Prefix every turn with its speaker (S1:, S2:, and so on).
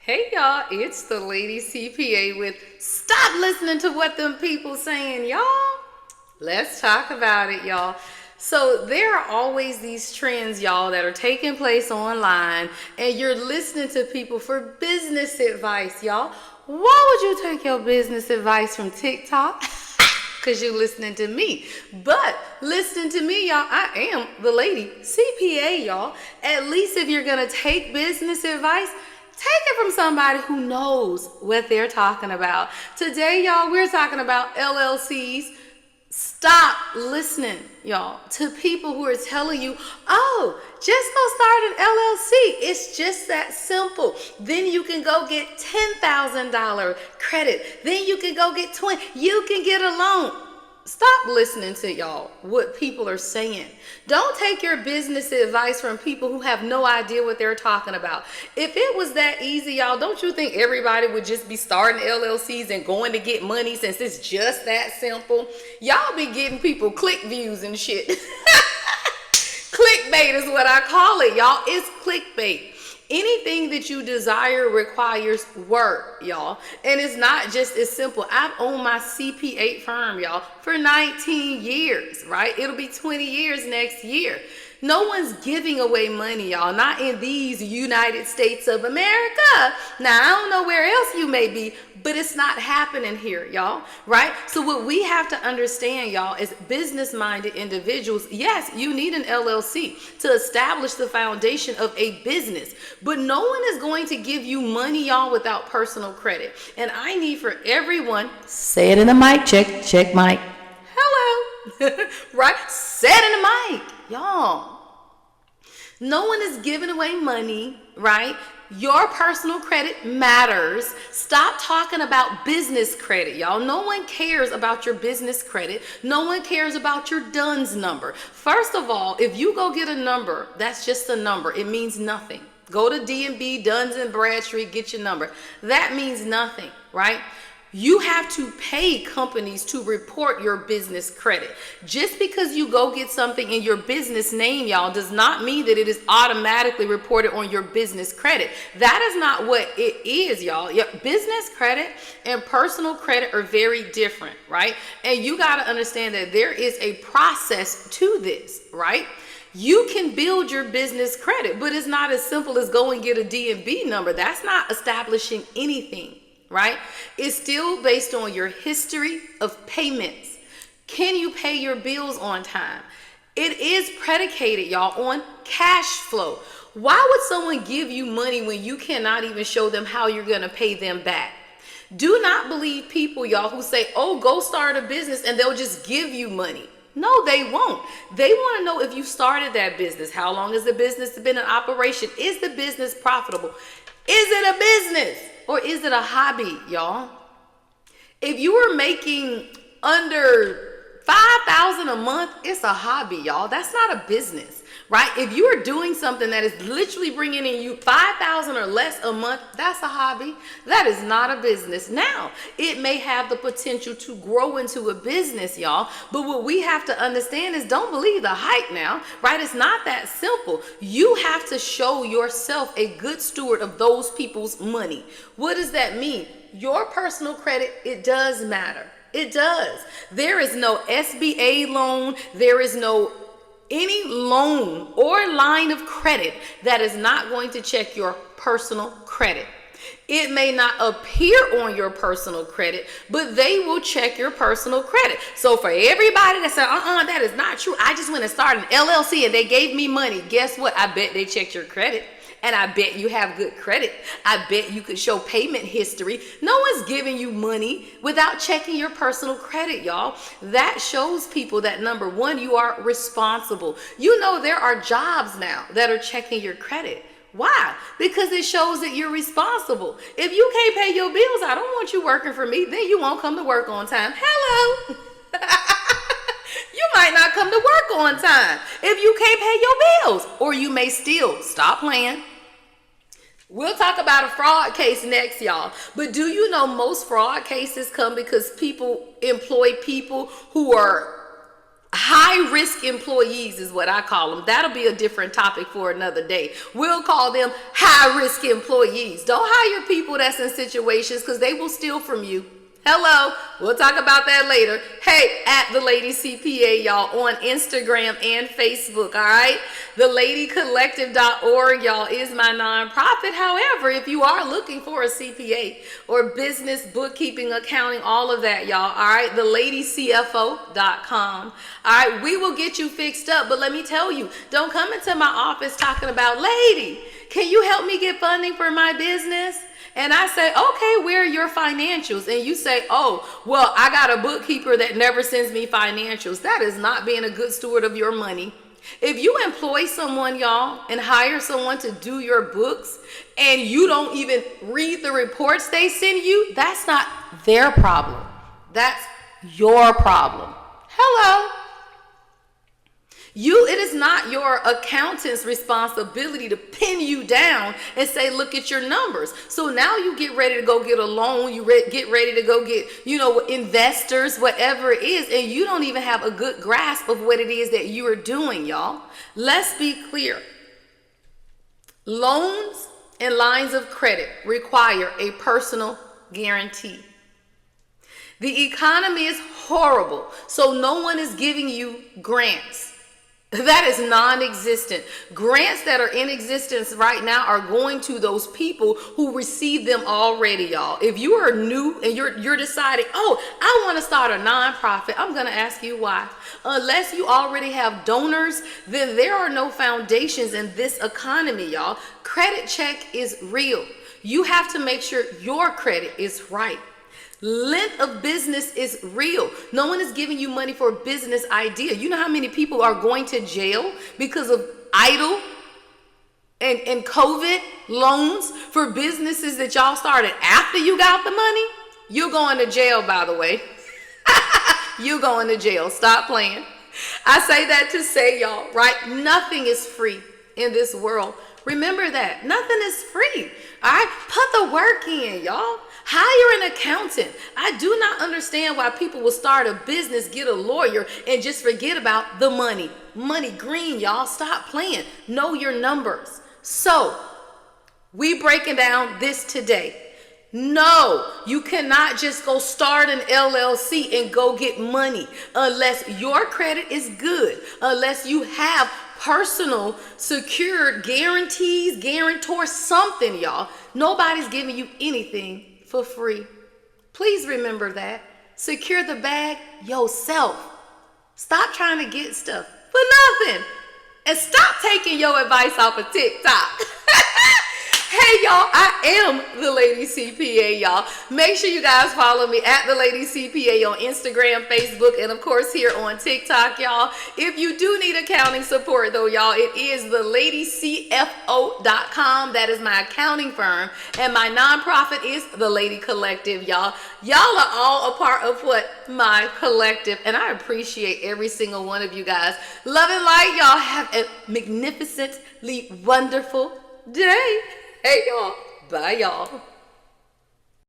S1: Hey y'all, it's the lady CPA with stop listening to what them people saying, y'all. Let's talk about it, y'all. So there are always these trends, y'all, that are taking place online, and you're listening to people for business advice, y'all. Why would you take your business advice from TikTok? Because you're listening to me. But listening to me, y'all, I am the lady CPA, y'all. At least if you're going to take business advice, take it from somebody who knows what they're talking about. Today, y'all, we're talking about LLCs. Stop listening, y'all, to people who are telling you, oh, just go start an LLC. It's just that simple. Then you can go get $10,000 credit. Then you can go get 20. You can get a loan. Stop listening to y'all, what people are saying. Don't take your business advice from people who have no idea what they're talking about. If it was that easy, y'all, don't you think everybody would just be starting LLCs and going to get money since it's just that simple? Y'all be getting people click views and shit. Clickbait is what I call it, y'all. It's clickbait. Anything that you desire requires work, y'all. And it's not just as simple. I've owned my CPA firm, y'all, for 19 years, right? It'll be 20 years next year. No one's giving away money, y'all, not in these United States of America. Now, I don't know where else you may be, but it's not happening here, y'all, right? So what we have to understand, y'all, is business-minded individuals, yes, you need an LLC to establish the foundation of a business, but no one is going to give you money, y'all, without personal credit. And I need for everyone, say it in the mic, check mic. Hello, right? Say it in the mic, y'all. No one is giving away money, right? Your personal credit matters. Stop talking about business credit, y'all. No one cares about your business credit. No one cares about your DUNS number. First of all, if you go get a number, that's just a number. It means nothing. Go to D&B, Duns and Bradstreet, get your number. That means nothing, right? You have to pay companies to report your business credit. Just because you go get something in your business name, y'all, does not mean that it is automatically reported on your business credit. That is not what it is, y'all. Your business credit and personal credit are very different, right? And you got to understand that there is a process to this, right? You can build your business credit, but it's not as simple as go and get a D&B number. That's not establishing anything. Right? It's still based on your history of payments. Can you pay your bills on time? It is predicated, y'all, on cash flow. Why would someone give you money when you cannot even show them how you're going to pay them back? Do not believe people, y'all, who say, oh, go start a business and they'll just give you money. No, they won't. They want to know if you started that business. How long has the business been in operation? Is the business profitable? Is it a business? Or is it a hobby, y'all? If you were making under $5,000 a month, it's a hobby, y'all. That's not a business, right? If you are doing something that is literally bringing in you $5,000 or less a month, that's a hobby. That is not a business. Now, it may have the potential to grow into a business, y'all. But what we have to understand is don't believe the hype now, right? It's not that simple. You have to show yourself a good steward of those people's money. What does that mean? Your personal credit, it does matter. It does. There is no SBA loan. There is no any loan or line of credit that is not going to check your personal credit. It may not appear on your personal credit, but they will check your personal credit. So for everybody that said, that is not true. I just went and started an LLC and they gave me money. Guess what? I bet they checked your credit. And I bet you have good credit. I bet you could show payment history. No one's giving you money without checking your personal credit, y'all. That shows people that, number one, you are responsible. You know, there are jobs now that are checking your credit. Why? Because it shows that you're responsible. If you can't pay your bills, I don't want you working for me. Then you won't come to work on time. Hello. You might not come to work on time if you can't pay your bills, or you may steal. Stop playing. We'll talk about a fraud case next, y'all. But do you know most fraud cases come because people employ people who are High risk employees is what I call them. That'll be a different topic for another day. We'll call them high risk employees. Don't hire people that's in situations because they will steal from you. Hello, we'll talk about that later. Hey, at the Lady CPA, y'all, on Instagram and Facebook, all right? TheLadyCollective.org, y'all, is my nonprofit. However, if you are looking for a CPA or business, bookkeeping, accounting, all of that, y'all, all right? TheLadyCFO.com. All right, we will get you fixed up, but let me tell you, don't come into my office talking about, lady, can you help me get funding for my business? And I say, okay, where are your financials? And you say, oh, well, I got a bookkeeper that never sends me financials. That is not being a good steward of your money. If you employ someone, y'all, and hire someone to do your books, and you don't even read the reports they send you, that's not their problem. That's your problem. Hello. It is not your accountant's responsibility to pin you down and say, look at your numbers. So now you get ready to go get a loan. You get ready to go get, investors, whatever it is. And you don't even have a good grasp of what it is that you are doing, y'all. Let's be clear. Loans and lines of credit require a personal guarantee. The economy is horrible, so no one is giving you grants. That is non-existent. Grants that are in existence right now are going to those people who receive them already, y'all. If you are new and you're deciding, oh, I want to start a nonprofit, I'm going to ask you why. Unless you already have donors, then there are no foundations in this economy, y'all. Credit check is real. You have to make sure your credit is right. Length of business is real. No one is giving you money for a business idea. You know how many people are going to jail because of idle and COVID loans for businesses that y'all started after you got the money? You're going to jail, by the way. You're going to jail. Stop playing. I say that to say, y'all, right? Nothing is free in this world. Remember that. Nothing is free. All right? Put the work in, y'all. Hire an accountant. I do not understand why people will start a business, get a lawyer, and just forget about the money. Money green, y'all. Stop playing. Know your numbers. So, we breaking down this today. No, you cannot just go start an LLC and go get money unless your credit is good, unless you have personal, secured guarantees, guarantors, something, y'all. Nobody's giving you anything for free. Please remember that. Secure the bag yourself. Stop trying to get stuff for nothing. And stop taking your advice off of TikTok. Hey, y'all, I am the Lady CPA, y'all. Make sure you guys follow me at the Lady CPA on Instagram, Facebook, and of course here on TikTok, y'all. If you do need accounting support, though, y'all, it is TheLadyCFO.com. That is my accounting firm, and my nonprofit is The Lady Collective, y'all. Y'all are all a part of what? My collective, and I appreciate every single one of you guys. Love and light, y'all. Have a magnificently wonderful day. Hey, y'all. Bye, y'all.